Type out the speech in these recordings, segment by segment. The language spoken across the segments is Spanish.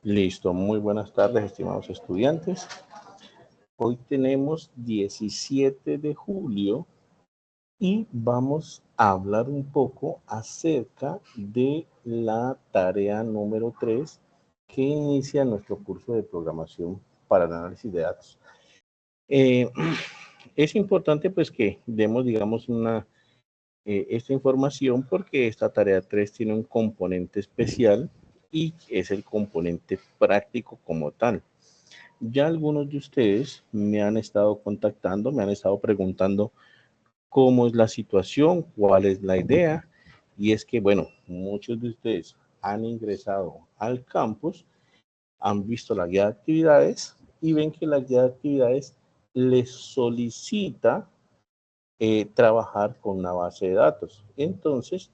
Listo, muy buenas tardes, estimados estudiantes. Hoy tenemos 17 de julio y vamos a hablar un poco acerca de la tarea número 3 que inicia nuestro curso de programación para el análisis de datos. Es importante pues que demos, digamos, esta información porque esta tarea 3 tiene un componente especial y es el componente práctico como tal. Ya algunos de ustedes me han estado contactando, me han estado preguntando cómo es la situación, cuál es la idea, y es que, bueno, muchos de ustedes han ingresado al campus, han visto la guía de actividades y ven que la guía de actividades les solicita trabajar con una base de datos. Entonces,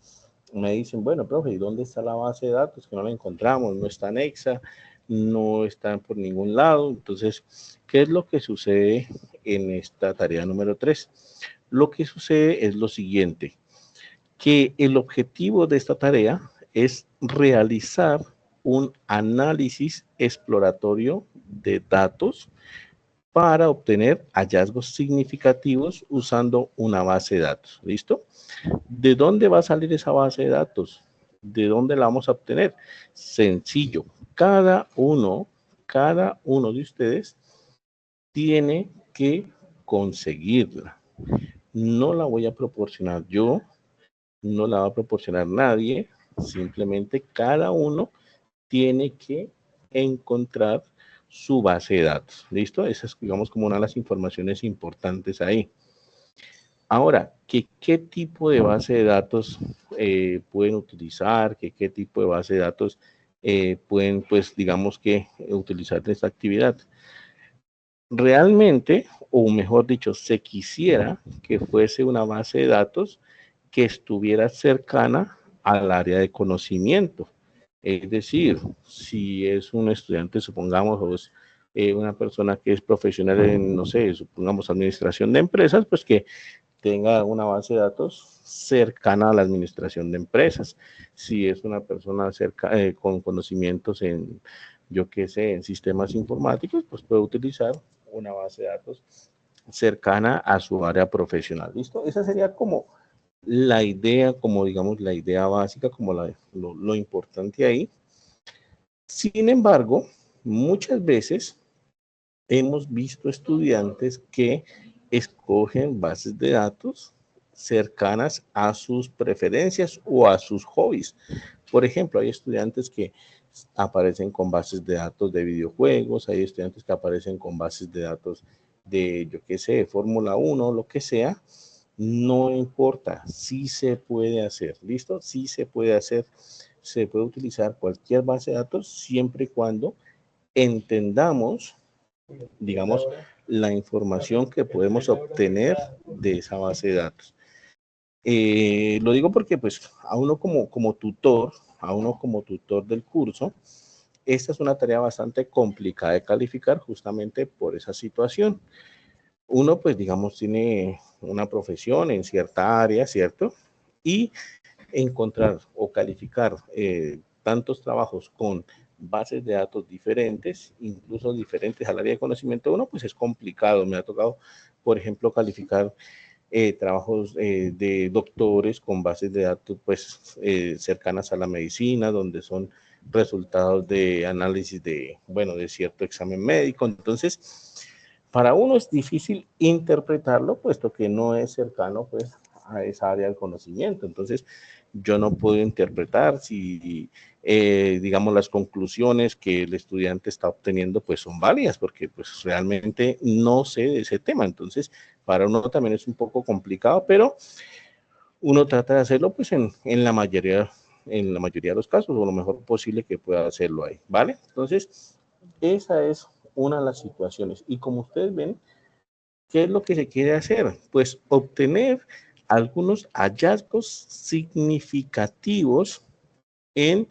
me dicen, bueno, profe, ¿y dónde está la base de datos? Que no la encontramos, no está anexa, no está por ningún lado. Entonces, ¿qué es lo que sucede en esta tarea número 3? Lo que sucede es lo siguiente, que el objetivo de esta tarea es realizar un análisis exploratorio de datos para obtener hallazgos significativos usando una base de datos. ¿Listo? ¿De dónde va a salir esa base de datos? ¿De dónde la vamos a obtener? Sencillo. Cada uno de ustedes tiene que conseguirla. No la voy a proporcionar yo, no la va a proporcionar nadie, simplemente cada uno tiene que encontrar su base de datos. ¿Listo? Esa es, digamos, como una de las informaciones importantes ahí. Ahora, ¿qué tipo de base de datos pueden utilizar? ¿Qué tipo de base de datos pueden, pues, digamos que utilizar en esta actividad? Realmente, o mejor dicho, se quisiera que fuese una base de datos que estuviera cercana al área de conocimiento. Es decir, si es un estudiante, supongamos, o es una persona que es profesional en, no sé, supongamos, administración de empresas, pues que tenga una base de datos cercana a la administración de empresas. Si es una persona con conocimientos en, yo qué sé, en sistemas informáticos, pues puede utilizar una base de datos cercana a su área profesional. ¿Listo? Esa sería como la idea, como digamos, la idea básica, como lo importante ahí. Sin embargo, muchas veces hemos visto estudiantes que escogen bases de datos cercanas a sus preferencias o a sus hobbies. Por ejemplo, hay estudiantes que aparecen con bases de datos de videojuegos, hay estudiantes que aparecen con bases de datos de, yo qué sé, Fórmula 1, lo que sea. No importa, sí se puede hacer, ¿listo? Sí se puede hacer, se puede utilizar cualquier base de datos siempre y cuando entendamos, digamos, la información que podemos obtener de esa base de datos. Lo digo porque, pues, a uno como tutor, del curso, esta es una tarea bastante complicada de calificar justamente por esa situación. Uno, pues, digamos, tiene una profesión en cierta área, ¿cierto? Y encontrar o calificar tantos trabajos con bases de datos diferentes, incluso diferentes al área de conocimiento de uno, pues es complicado. Me ha tocado, por ejemplo, calificar trabajos de doctores con bases de datos pues cercanas a la medicina, donde son resultados de análisis de, bueno, de cierto examen médico. Entonces, para uno es difícil interpretarlo, puesto que no es cercano pues a esa área del conocimiento. Entonces, yo no puedo interpretar si, digamos, las conclusiones que el estudiante está obteniendo pues son válidas, porque pues realmente no sé de ese tema. Entonces, para uno también es un poco complicado, pero uno trata de hacerlo pues en la mayoría de los casos, o lo mejor posible que pueda hacerlo ahí, ¿vale? Entonces, esa es una de las situaciones. Y como ustedes ven, ¿qué es lo que se quiere hacer? Pues obtener algunos hallazgos significativos en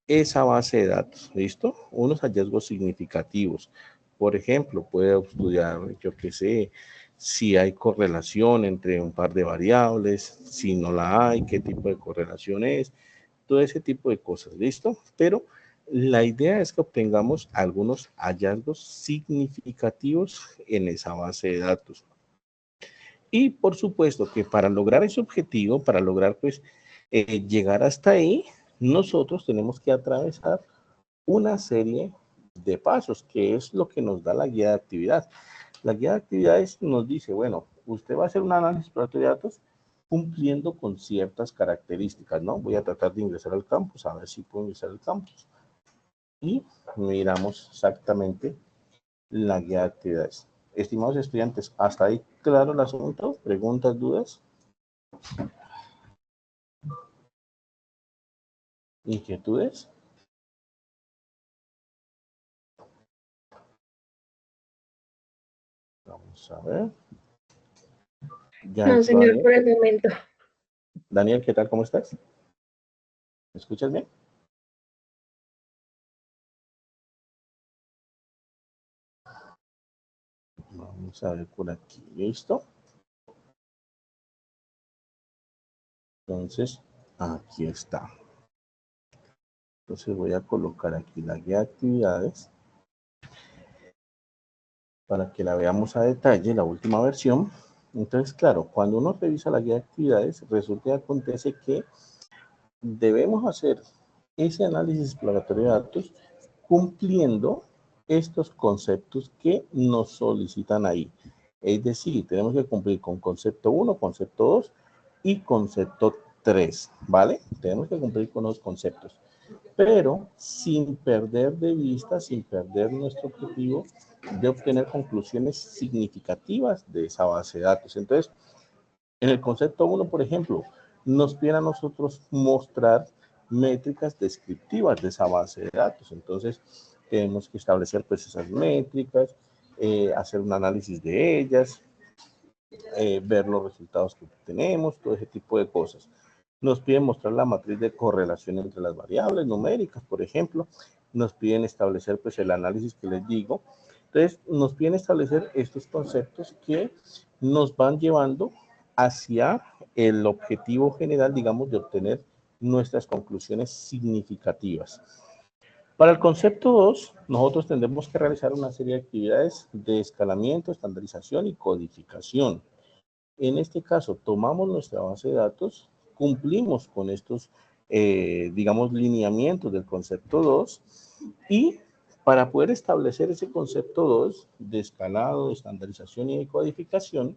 esa base de datos, ¿listo? Unos hallazgos significativos. Por ejemplo, puede estudiar, yo qué sé, si hay correlación entre un par de variables, si no la hay, qué tipo de correlación es, todo ese tipo de cosas, ¿listo? Pero la idea es que obtengamos algunos hallazgos significativos en esa base de datos. Y por supuesto que para lograr ese objetivo, para lograr pues llegar hasta ahí, nosotros tenemos que atravesar una serie de pasos, que es lo que nos da la guía de actividad. La guía de actividades nos dice, bueno, usted va a hacer un análisis exploratorio de datos cumpliendo con ciertas características, ¿no? Voy a tratar de ingresar al campus, a ver si puedo ingresar al campus. Y miramos exactamente la guía de actividades. Estimados estudiantes, ¿hasta ahí claro el asunto? ¿Preguntas, dudas? ¿Inquietudes? Vamos a ver. Ya no, señor, Daniel. Por el momento. Daniel, ¿qué tal? ¿Cómo estás? ¿Me escuchas bien? Vamos a ver por aquí. ¿Listo? Entonces, aquí está. Entonces voy a colocar aquí la guía de actividades para que la veamos a detalle, la última versión. Entonces, claro, cuando uno revisa la guía de actividades, resulta que acontece que debemos hacer ese análisis exploratorio de datos cumpliendo estos conceptos que nos solicitan ahí. Es decir, tenemos que cumplir con concepto 1, concepto 2 y concepto 3, ¿vale? Tenemos que cumplir con los conceptos, pero sin perder de vista, sin perder nuestro objetivo de obtener conclusiones significativas de esa base de datos. Entonces, en el concepto 1, por ejemplo, nos piden a nosotros mostrar métricas descriptivas de esa base de datos. Entonces, tenemos que establecer pues esas métricas, hacer un análisis de ellas, ver los resultados que obtenemos, todo ese tipo de cosas. Nos piden mostrar la matriz de correlación entre las variables numéricas, por ejemplo. Nos piden establecer pues el análisis que les digo. Entonces, nos piden establecer estos conceptos que nos van llevando hacia el objetivo general, digamos, de obtener nuestras conclusiones significativas. Para el concepto 2, nosotros tendremos que realizar una serie de actividades de escalamiento, estandarización y codificación. En este caso, tomamos nuestra base de datos, cumplimos con estos, digamos, lineamientos del concepto 2 y para poder establecer ese concepto 2 de escalado, de estandarización y de codificación,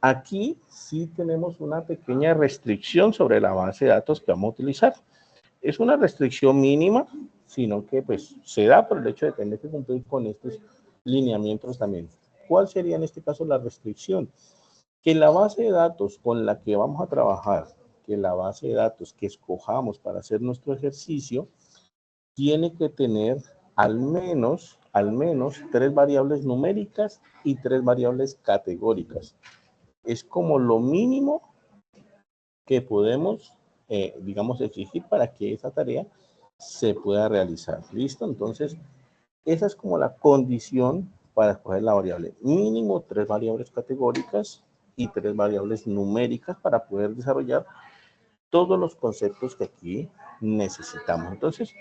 aquí sí tenemos una pequeña restricción sobre la base de datos que vamos a utilizar. Es una restricción mínima, sino que pues se da por el hecho de tener que cumplir con estos lineamientos también. ¿Cuál sería en este caso la restricción? Que la base de datos con la que vamos a trabajar, que la base de datos que escojamos para hacer nuestro ejercicio, tiene que tener al menos 3 variables numéricas y 3 variables categóricas. Es como lo mínimo que podemos, digamos, exigir para que esa tarea se pueda realizar. ¿Listo? Entonces, esa es como la condición para escoger la variable. Mínimo 3 variables categóricas y 3 variables numéricas para poder desarrollar todos los conceptos que aquí necesitamos. Entonces,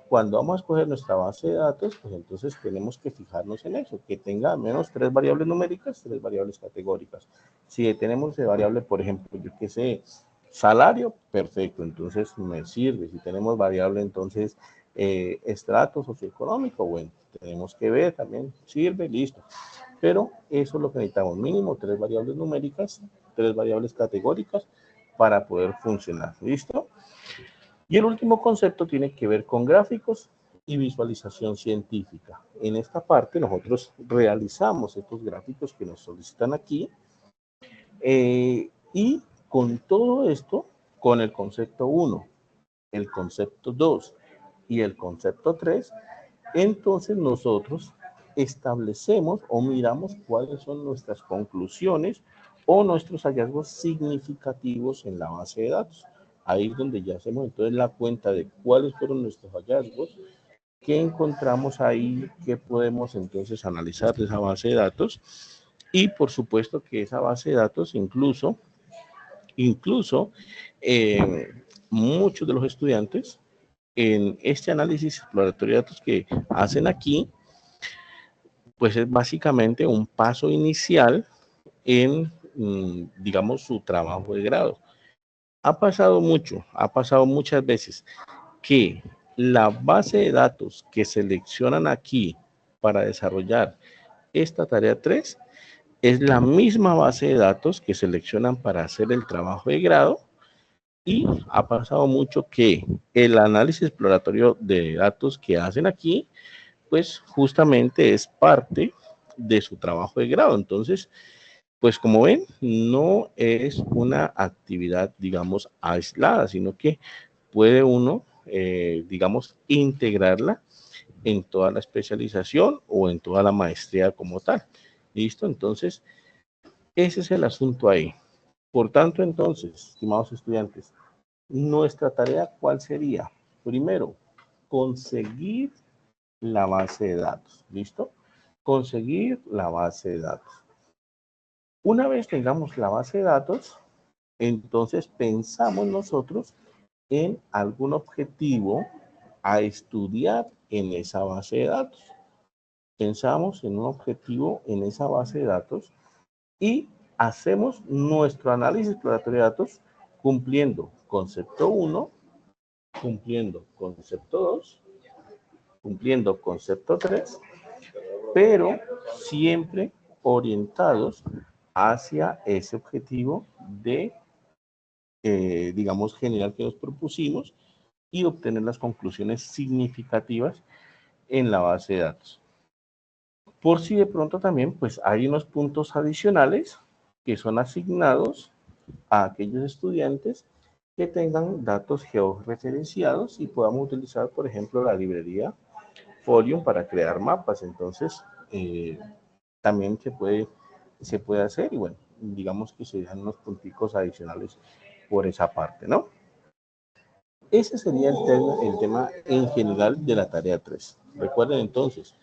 cuando vamos a escoger nuestra base de datos, pues entonces tenemos que fijarnos en eso, que tenga al menos 3 variables numéricas, 3 variables categóricas. Si tenemos de variable, por ejemplo, yo qué sé, salario, perfecto, entonces me sirve. Si tenemos variable, entonces, estrato socioeconómico, bueno, tenemos que ver también, sirve, listo. Pero eso es lo que necesitamos, mínimo 3 variables numéricas, 3 variables categóricas para poder funcionar, ¿listo? Y el último concepto tiene que ver con gráficos y visualización científica. En esta parte nosotros realizamos estos gráficos que nos solicitan aquí y con todo esto, con el concepto 1, el concepto 2 y el concepto 3, entonces nosotros establecemos o miramos cuáles son nuestras conclusiones o nuestros hallazgos significativos en la base de datos. Ahí es donde ya hacemos entonces la cuenta de cuáles fueron nuestros hallazgos, qué encontramos ahí, qué podemos entonces analizar de esa base de datos y por supuesto que esa base de datos incluso muchos de los estudiantes en este análisis exploratorio de datos que hacen aquí, pues es básicamente un paso inicial en, digamos, su trabajo de grado. Ha pasado muchas veces que la base de datos que seleccionan aquí para desarrollar esta tarea 3 es la misma base de datos que seleccionan para hacer el trabajo de grado, y ha pasado mucho que el análisis exploratorio de datos que hacen aquí, pues justamente es parte de su trabajo de grado. Entonces, pues como ven, no es una actividad, digamos, aislada, sino que puede uno, digamos, integrarla en toda la especialización o en toda la maestría como tal. ¿Listo? Entonces, ese es el asunto ahí. Por tanto, entonces, estimados estudiantes, nuestra tarea, ¿cuál sería? Primero, conseguir la base de datos. ¿Listo? Conseguir la base de datos. Una vez tengamos la base de datos, entonces pensamos nosotros en algún objetivo a estudiar en esa base de datos. Pensamos en un objetivo en esa base de datos y hacemos nuestro análisis exploratorio de datos cumpliendo concepto 1, cumpliendo concepto 2, cumpliendo concepto 3, pero siempre orientados hacia ese objetivo de, digamos, general que nos propusimos y obtener las conclusiones significativas en la base de datos. Por si de pronto también, pues hay unos puntos adicionales que son asignados a aquellos estudiantes que tengan datos georreferenciados y podamos utilizar, por ejemplo, la librería Folium para crear mapas. Entonces, también se puede hacer y bueno, digamos que se dan unos punticos adicionales por esa parte, ¿no? Ese sería el tema en general de la tarea 3. Recuerden entonces,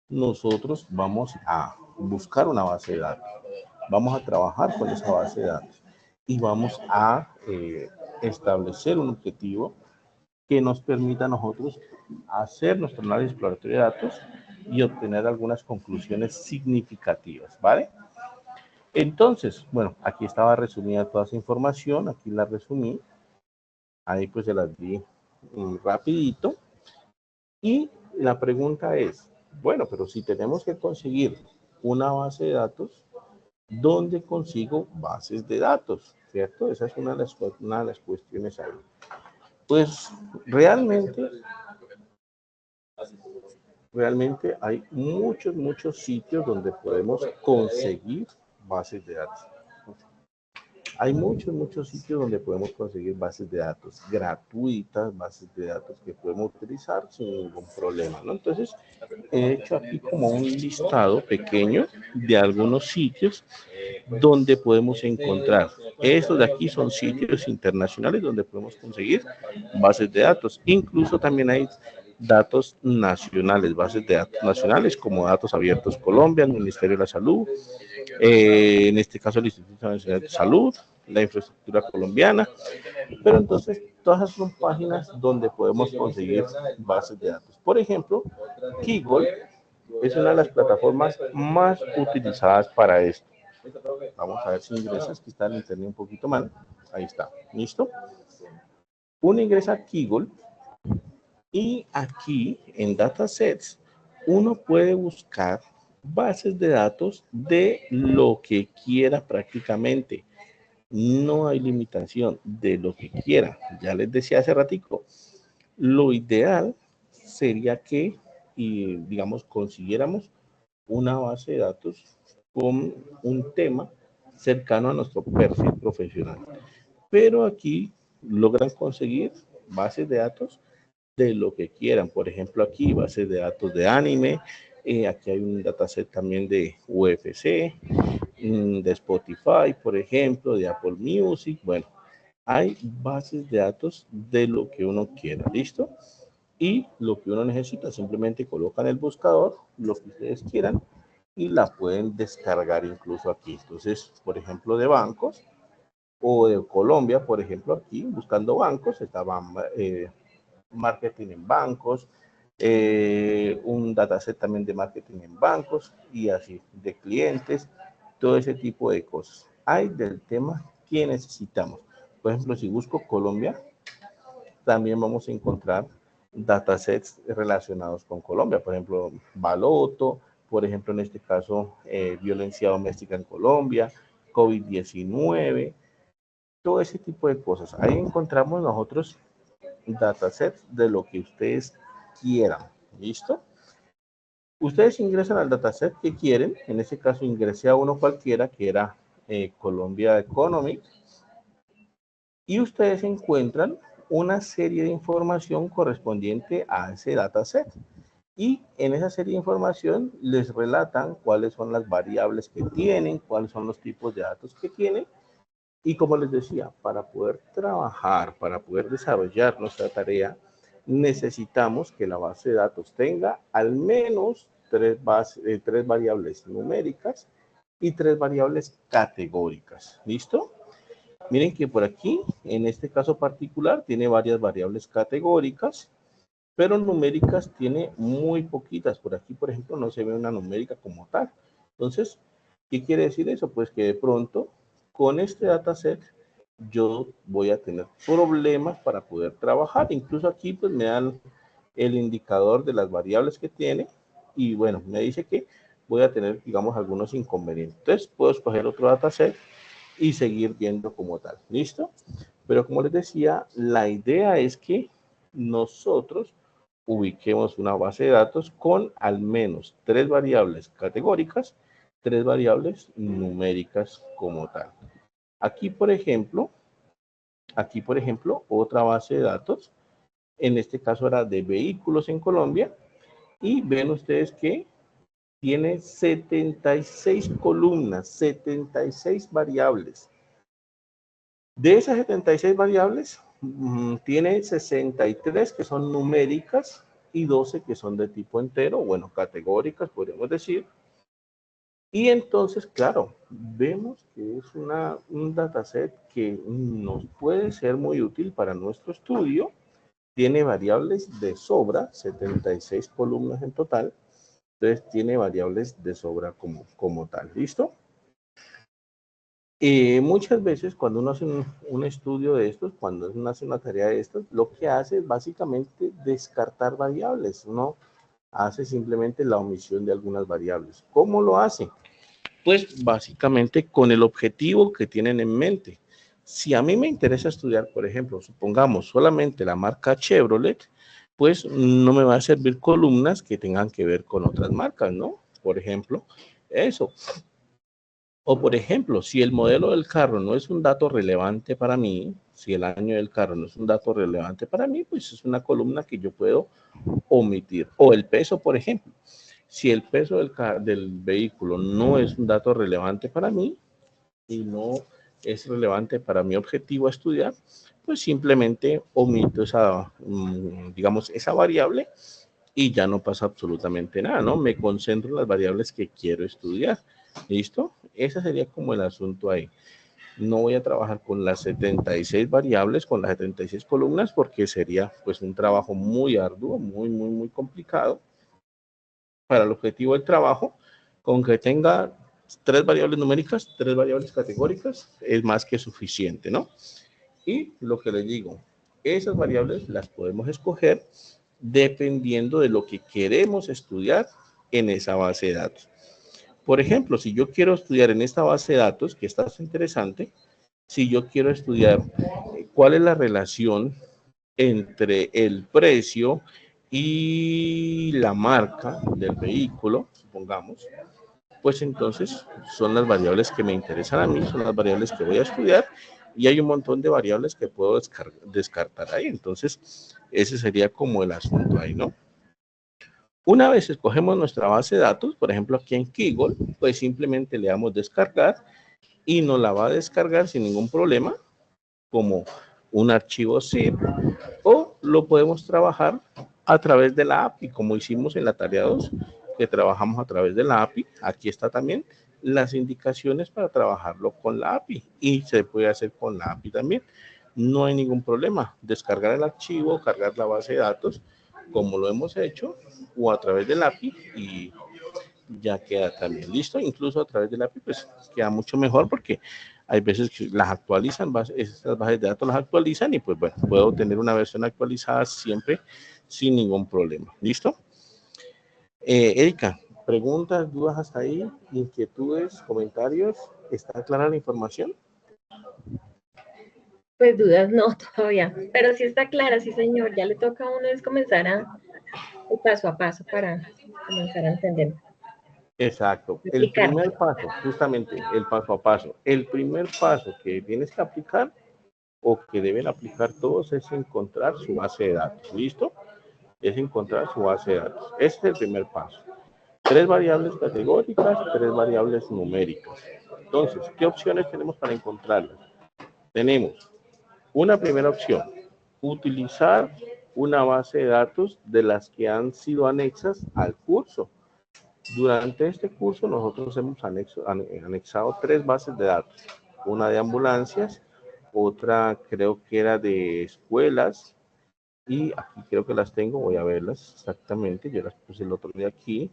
nosotros vamos a buscar una base de datos, vamos a trabajar con esa base de datos y vamos a establecer un objetivo que nos permita a nosotros hacer nuestro análisis exploratorio de datos y obtener algunas conclusiones significativas, ¿vale? Entonces, bueno, aquí estaba resumida toda esa información, aquí la resumí, ahí pues se las di rapidito. Y la pregunta es, bueno, pero si tenemos que conseguir una base de datos, ¿dónde consigo bases de datos? ¿Cierto? Esa es una de las cuestiones ahí. Pues realmente hay muchos sitios donde podemos conseguir bases de datos. Hay muchos sitios donde podemos conseguir bases de datos gratuitas, bases de datos que podemos utilizar sin ningún problema, ¿no? Entonces, he hecho aquí como un listado pequeño de algunos sitios donde podemos encontrar. Estos de aquí son sitios internacionales donde podemos conseguir bases de datos. Incluso también hay datos nacionales, bases de datos nacionales como Datos Abiertos Colombia, el Ministerio de la Salud, en este caso el Instituto Nacional de Salud, la infraestructura colombiana, pero entonces todas son páginas donde podemos conseguir bases de datos. Por ejemplo, Kaggle es una de las plataformas más utilizadas para esto. Vamos a ver si ingresas, que está en internet un poquito mal. Ahí está, ¿listo? Uno ingresa a Kaggle y aquí en Datasets uno puede buscar bases de datos de lo que quiera prácticamente. No hay limitación de lo que quiera. Ya les decía hace ratico, lo ideal sería que, y, digamos, consiguiéramos una base de datos con un tema cercano a nuestro perfil profesional. Pero aquí logran conseguir bases de datos de lo que quieran. Por ejemplo, aquí bases de datos de anime, aquí hay un dataset también de UFC, de Spotify, por ejemplo, de Apple Music. Bueno, hay bases de datos de lo que uno quiera, ¿listo? Y lo que uno necesita, simplemente colocan el buscador, lo que ustedes quieran, y la pueden descargar incluso aquí. Entonces, por ejemplo, de bancos o de Colombia, por ejemplo, aquí buscando bancos, está marketing en bancos, un dataset también de marketing en bancos y así, de clientes, todo ese tipo de cosas. Hay del tema que necesitamos. Por ejemplo, si busco Colombia, también vamos a encontrar datasets relacionados con Colombia, por ejemplo, Baloto, por ejemplo, en este caso, violencia doméstica en Colombia, COVID-19, todo ese tipo de cosas. Ahí encontramos nosotros datasets de lo que ustedes quieran. ¿Listo? Ustedes ingresan al dataset que quieren. En este caso ingresé a uno cualquiera que era Colombia Economic. Y ustedes encuentran una serie de información correspondiente a ese dataset. Y en esa serie de información les relatan cuáles son las variables que tienen, cuáles son los tipos de datos que tienen. Y como les decía, para poder trabajar, para poder desarrollar nuestra tarea, necesitamos que la base de datos tenga al menos tres variables numéricas y tres variables categóricas. ¿Listo? Miren que por aquí, en este caso particular, tiene varias variables categóricas, pero numéricas tiene muy poquitas. Por aquí, por ejemplo, no se ve una numérica como tal. Entonces, ¿qué quiere decir eso? Pues que de pronto, con este dataset, yo voy a tener problemas para poder trabajar. Incluso aquí, pues, me dan el indicador de las variables que tiene y, bueno, me dice que voy a tener, digamos, algunos inconvenientes. Entonces, puedo escoger otro dataset y seguir viendo como tal. ¿Listo? Pero como les decía, la idea es que nosotros ubiquemos una base de datos con al menos tres variables categóricas, tres variables numéricas como tal. Aquí, por ejemplo, otra base de datos, en este caso era de vehículos en Colombia, y ven ustedes que tiene 76 columnas, 76 variables. De esas 76 variables, tiene 63 que son numéricas y 12 que son de tipo entero, bueno, categóricas, podríamos decir. Y entonces, claro, vemos que es un dataset que nos puede ser muy útil para nuestro estudio. Tiene variables de sobra, 76 columnas en total. Entonces, tiene variables de sobra como tal. ¿Listo? Muchas veces cuando uno hace un estudio de estos, cuando uno hace una tarea de estos, lo que hace es básicamente descartar variables. Uno hace simplemente la omisión de algunas variables. ¿Cómo lo hace? Pues básicamente con el objetivo que tienen en mente. Si a mí me interesa estudiar, por ejemplo, supongamos solamente la marca Chevrolet, pues no me va a servir columnas que tengan que ver con otras marcas, ¿no? Por ejemplo, eso. O por ejemplo, si el modelo del carro no es un dato relevante para mí, si el año del carro no es un dato relevante para mí, pues es una columna que yo puedo omitir. O el peso, por ejemplo. Si el peso del vehículo no es un dato relevante para mí y no es relevante para mi objetivo a estudiar, pues simplemente omito esa, digamos, esa variable y ya no pasa absolutamente nada, ¿no? Me concentro en las variables que quiero estudiar. ¿Listo? Ese sería como el asunto ahí. No voy a trabajar con las 76 variables, con las 76 columnas, porque sería pues un trabajo muy arduo, muy complicado. Para el objetivo del trabajo, con que tenga tres variables numéricas, tres variables categóricas, es más que suficiente, ¿no? Y lo que les digo, esas variables las podemos escoger dependiendo de lo que queremos estudiar en esa base de datos. Por ejemplo, si yo quiero estudiar en esta base de datos, que está interesante, si yo quiero estudiar cuál es la relación entre el precio y la marca del vehículo, supongamos, pues entonces son las variables que me interesan a mí, son las variables que voy a estudiar y hay un montón de variables que puedo descartar ahí. Entonces, ese sería como el asunto ahí, ¿no? Una vez escogemos nuestra base de datos, por ejemplo aquí en Kaggle, pues simplemente le damos descargar y nos la va a descargar sin ningún problema como un archivo zip o lo podemos trabajar a través de la API, como hicimos en la tarea 2, que trabajamos a través de la API. Aquí está también las indicaciones para trabajarlo con la API y se puede hacer con la API también. no hay ningún problema. Descargar el archivo, cargar la base de datos, como lo hemos hecho, o a través del API y ya queda también listo. Incluso a través del API, pues queda mucho mejor porque hay veces que las actualizan, estas bases de datos las actualizan y pues bueno, puedo tener una versión actualizada siempre sin ningún problema. ¿Listo? Erika, preguntas, dudas hasta ahí, inquietudes, comentarios, ¿está clara la información? Pues dudas no todavía, pero sí está clara, sí señor, ya le toca a uno es comenzar a paso a paso para comenzar a entender. Exacto. El Aplicar. primer paso, justamente el paso a paso, el primer paso que tienes que aplicar o que deben aplicar todos es encontrar su base de datos. ¿Listo? Es encontrar su base de datos. Este es el primer paso. 3 variables categóricas, 3 variables numéricas. Entonces, ¿qué opciones tenemos para encontrarlas? Tenemos una primera opción, utilizar una base de datos de las que han sido anexas al curso. Durante este curso nosotros hemos anexado 3 bases de datos. Una de ambulancias, otra creo que era de escuelas, y aquí creo que las tengo, voy a verlas exactamente, yo las puse el otro día aquí.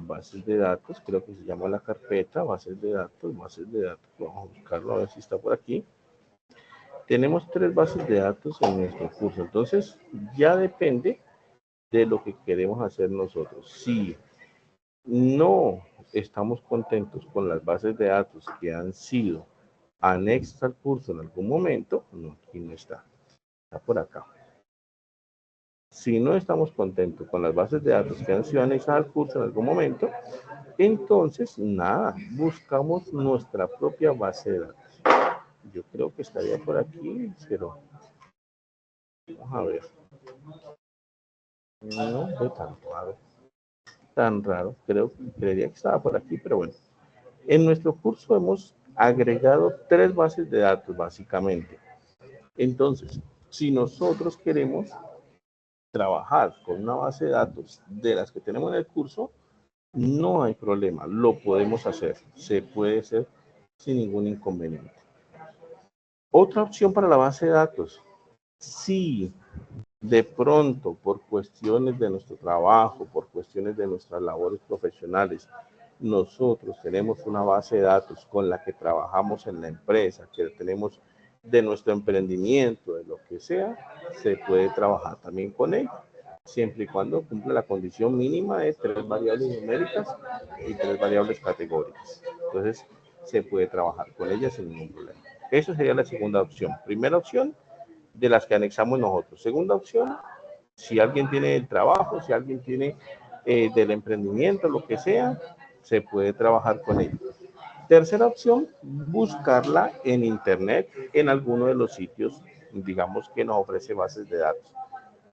Bases de datos, creo que se llama la carpeta, bases de datos, vamos a buscarlo a ver si está por aquí. Tenemos 3 bases de datos en nuestro curso, entonces ya depende de lo que queremos hacer nosotros. Si no estamos contentos con las bases de datos que han sido anexas al curso en algún momento, no, aquí no está, está por acá. Si no estamos contentos con las bases de datos que han sido anexadas al curso en algún momento, entonces nada, buscamos nuestra propia base de datos. Yo creo que estaría por aquí, pero vamos a ver. No fue tan raro, creería que estaba por aquí, pero bueno. En nuestro curso hemos agregado 3 bases de datos, básicamente. Entonces, si nosotros queremos trabajar con una base de datos de las que tenemos en el curso, no hay problema, lo podemos hacer, se puede hacer sin ningún inconveniente. Otra opción para la base de datos, si de pronto por cuestiones de nuestro trabajo, por cuestiones de nuestras labores profesionales, nosotros tenemos una base de datos con la que trabajamos en la empresa, que tenemos de nuestro emprendimiento, de lo que sea, se puede trabajar también con ella, siempre y cuando cumple la condición mínima de 3 variables numéricas y 3 variables categóricas. Entonces, se puede trabajar con ella sin ningún problema. Eso sería la segunda opción. Primera opción, de las que anexamos nosotros. Segunda opción, si alguien tiene el trabajo, si alguien tiene del emprendimiento, lo que sea, se puede trabajar con ella. Tercera opción, buscarla en internet, en alguno de los sitios, digamos, que nos ofrece bases de datos,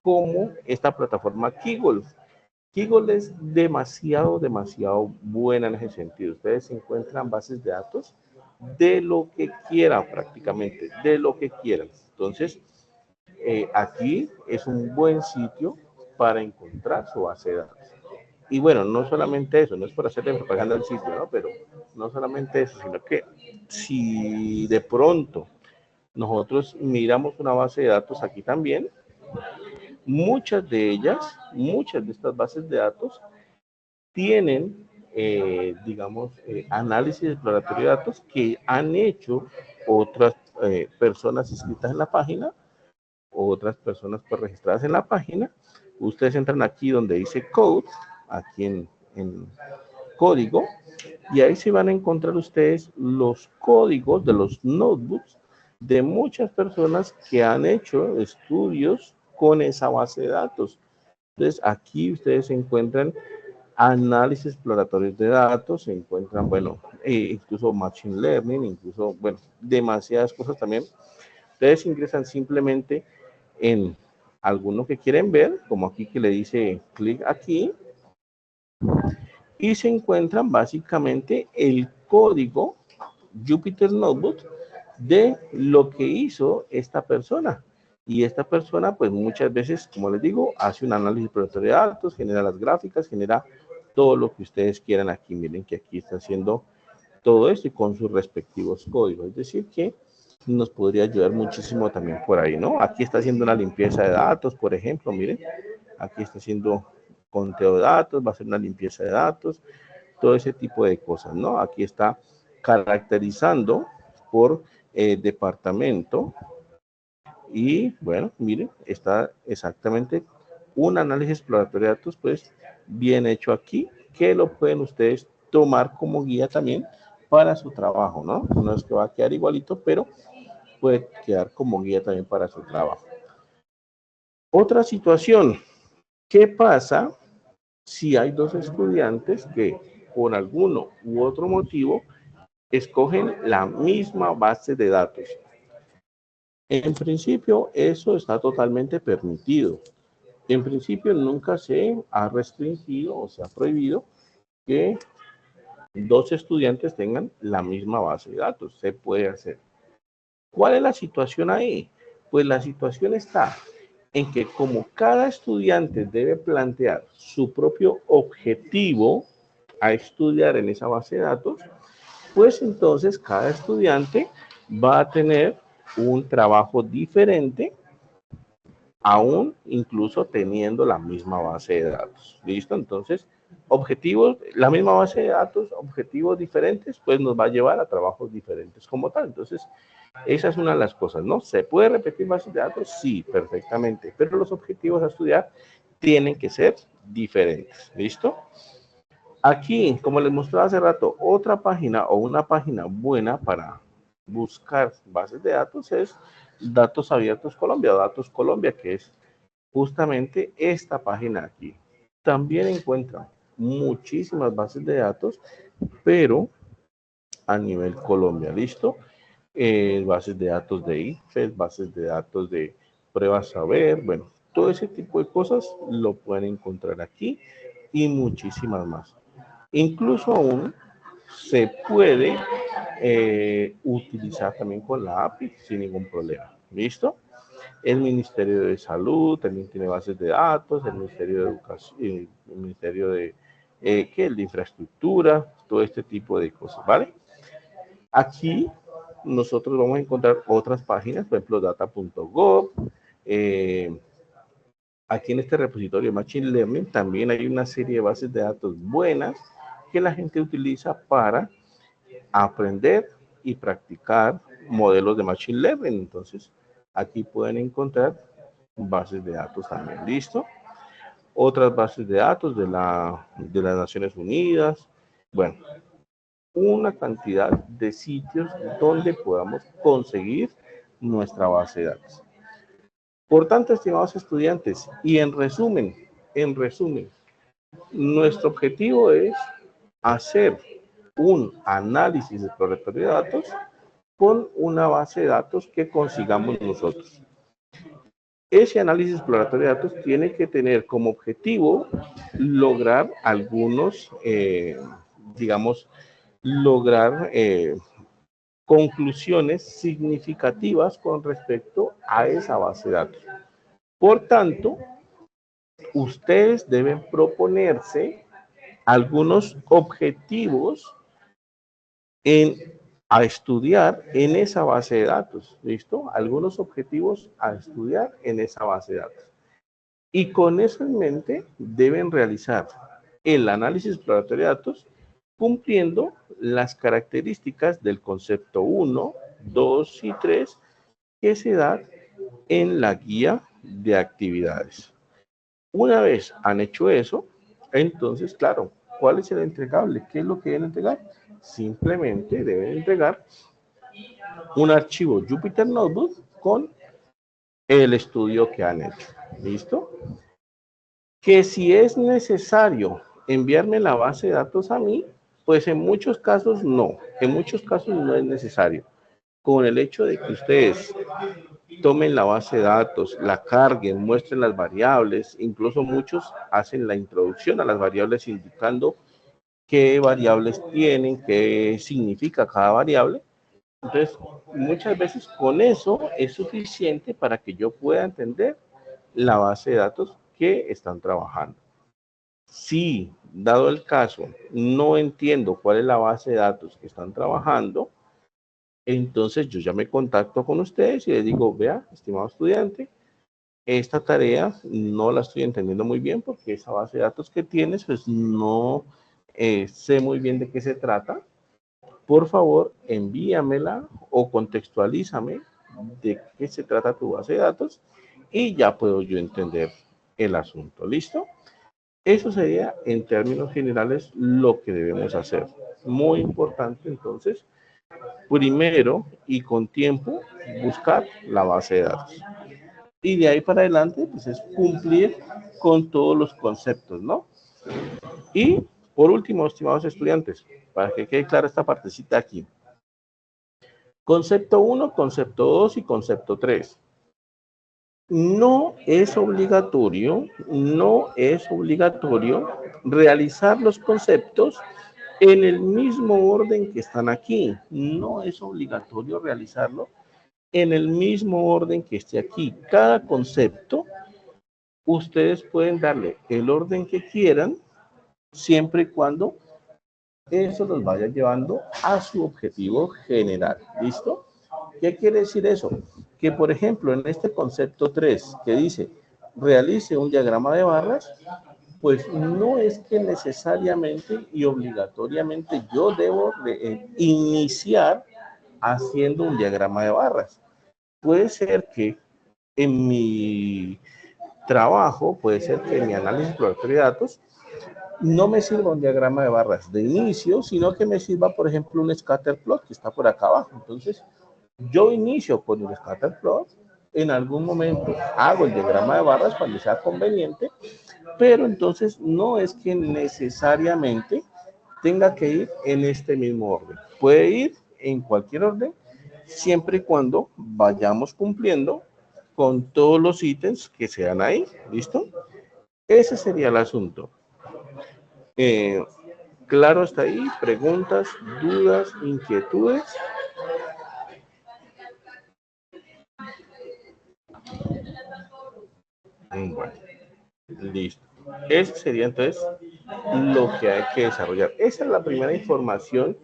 como esta plataforma Kaggle. Kaggle es demasiado buena en ese sentido. Ustedes encuentran bases de datos de lo que quieran prácticamente, de lo que quieran. Entonces, aquí es un buen sitio para encontrar su base de datos. Y bueno, no solamente eso, no es por hacerle propaganda al sitio, ¿no? Pero no solamente eso, sino que si de pronto nosotros miramos una base de datos aquí también, muchas de estas bases de datos tienen, digamos, análisis exploratorio de datos que han hecho otras personas inscritas en la página o otras personas pues, registradas en la página. Ustedes entran aquí donde dice Code, aquí en código, y ahí se van a encontrar ustedes los códigos de los notebooks de muchas personas que han hecho estudios con esa base de datos. Entonces, aquí ustedes encuentran análisis exploratorios de datos, se encuentran, bueno, incluso Machine Learning, incluso, bueno, demasiadas cosas también. Ustedes ingresan simplemente en alguno que quieren ver, como aquí que le dice clic aquí, y se encuentran básicamente el código Jupyter Notebook de lo que hizo esta persona. Y esta persona, pues muchas veces, como les digo, hace un análisis exploratorio de datos, genera las gráficas, genera todo lo que ustedes quieran aquí. Miren que aquí está haciendo todo esto y con sus respectivos códigos. Es decir, que nos podría ayudar muchísimo también por ahí, ¿no? Aquí está haciendo una limpieza de datos, por ejemplo, miren, aquí está haciendo conteo de datos, va a hacer una limpieza de datos, todo ese tipo de cosas, ¿no? Aquí está caracterizando por departamento y, bueno, miren, está exactamente un análisis exploratorio de datos, pues, bien hecho aquí, que lo pueden ustedes tomar como guía también para su trabajo, ¿no? No es que va a quedar igualito, pero puede quedar como guía también para su trabajo. Otra situación, ¿qué pasa si hay dos estudiantes que por alguno u otro motivo escogen la misma base de datos? En principio, eso está totalmente permitido. En principio, nunca se ha restringido o se ha prohibido que dos estudiantes tengan la misma base de datos. Se puede hacer. ¿Cuál es la situación ahí? Pues la situación está en que como cada estudiante debe plantear su propio objetivo a estudiar en esa base de datos, pues entonces cada estudiante va a tener un trabajo diferente, aún incluso teniendo la misma base de datos. ¿Listo? Entonces, objetivos, la misma base de datos, objetivos diferentes, pues nos va a llevar a trabajos diferentes como tal. Entonces, esa es una de las cosas, ¿no? ¿Se puede repetir bases de datos? Sí, perfectamente, pero los objetivos a estudiar tienen que ser diferentes. ¿Listo? Aquí, como les mostraba hace rato, otra página o una página buena para buscar bases de datos es Datos Abiertos Colombia, Datos Colombia, que es justamente esta página aquí. También encuentran muchísimas bases de datos, pero a nivel Colombia, ¿listo? Bases de datos de IFES, bases de datos de pruebas saber, bueno, todo ese tipo de cosas lo pueden encontrar aquí y muchísimas más. Incluso aún se puede utilizar también con la API sin ningún problema. ¿Listo? El Ministerio de Salud también tiene bases de datos, el Ministerio de Educación, el Ministerio de, ¿qué? El de Infraestructura, todo este tipo de cosas, ¿vale? Aquí nosotros vamos a encontrar otras páginas, por ejemplo, data.gov. Aquí en este repositorio Machine Learning también hay una serie de bases de datos buenas que la gente utiliza para aprender y practicar modelos de Machine Learning. Entonces, aquí pueden encontrar bases de datos también. ¿Listo? Otras bases de datos de las Naciones Unidas. Bueno, una cantidad de sitios donde podamos conseguir nuestra base de datos. Por tanto, estimados estudiantes, y en resumen, nuestro objetivo es hacer un análisis exploratorio de datos con una base de datos que consigamos nosotros. Ese análisis exploratorio de datos tiene que tener como objetivo lograr algunos, digamos, lograr conclusiones significativas con respecto a esa base de datos. Por tanto, ustedes deben proponerse algunos objetivos a estudiar en esa base de datos, ¿listo? Algunos objetivos a estudiar en esa base de datos. Y con eso en mente deben realizar el análisis exploratorio de datos cumpliendo las características del concepto 1, 2 y 3 que se da en la guía de actividades. Una vez han hecho eso, entonces, claro, ¿cuál es el entregable? ¿Qué es lo que deben entregar? Simplemente deben entregar un archivo Jupyter Notebook con el estudio que han hecho. ¿Listo? Que si es necesario enviarme la base de datos a mí, pues en muchos casos no. En muchos casos no es necesario. Con el hecho de que ustedes tomen la base de datos, la carguen, muestren las variables, incluso muchos hacen la introducción a las variables indicando qué variables tienen, qué significa cada variable. Entonces, muchas veces con eso es suficiente para que yo pueda entender la base de datos que están trabajando. Si, dado el caso, no entiendo cuál es la base de datos que están trabajando, Entonces yo ya me contacto con ustedes y les digo, vea, estimado estudiante, esta tarea no la estoy entendiendo muy bien porque esa base de datos que tienes, pues no sé muy bien de qué se trata. Por favor, envíamela o contextualízame de qué se trata tu base de datos y ya puedo yo entender el asunto. ¿Listo? Eso sería en términos generales lo que debemos hacer. Muy importante entonces, primero y con tiempo, buscar la base de datos. Y de ahí para adelante, pues es cumplir con todos los conceptos, ¿no? Y por último, estimados estudiantes, para que quede clara esta partecita aquí. Concepto 1, concepto 2 y concepto 3. No es obligatorio realizar los conceptos en el mismo orden que están aquí. No es obligatorio realizarlo en el mismo orden que esté aquí. Cada concepto, ustedes pueden darle el orden que quieran, siempre y cuando eso los vaya llevando a su objetivo general. ¿Listo? ¿Qué quiere decir eso? Que, por ejemplo, en este concepto 3, que dice, realice un diagrama de barras, pues no es que necesariamente y obligatoriamente yo debo iniciar haciendo un diagrama de barras. Puede ser que en mi trabajo, puede ser que en mi análisis exploratorio de datos, no me sirva un diagrama de barras de inicio, sino que me sirva, por ejemplo, un scatter plot que está por acá abajo. Entonces, yo inicio con un scatter plot, en algún momento hago el diagrama de barras cuando sea conveniente, pero entonces no es que necesariamente tenga que ir en este mismo orden. Puede ir en cualquier orden, siempre y cuando vayamos cumpliendo con todos los ítems que sean ahí. ¿Listo? Ese sería el asunto. Claro, hasta ahí. Preguntas, dudas, inquietudes. Bueno, listo. Ese sería entonces lo que hay que desarrollar. Esa es la primera información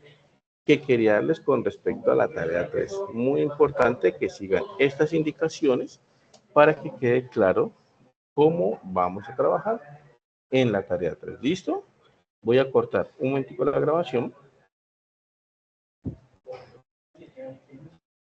que quería darles con respecto a la tarea 3. Muy importante que sigan estas indicaciones para que quede claro cómo vamos a trabajar en la tarea 3. ¿Listo? Voy a cortar un momentico la grabación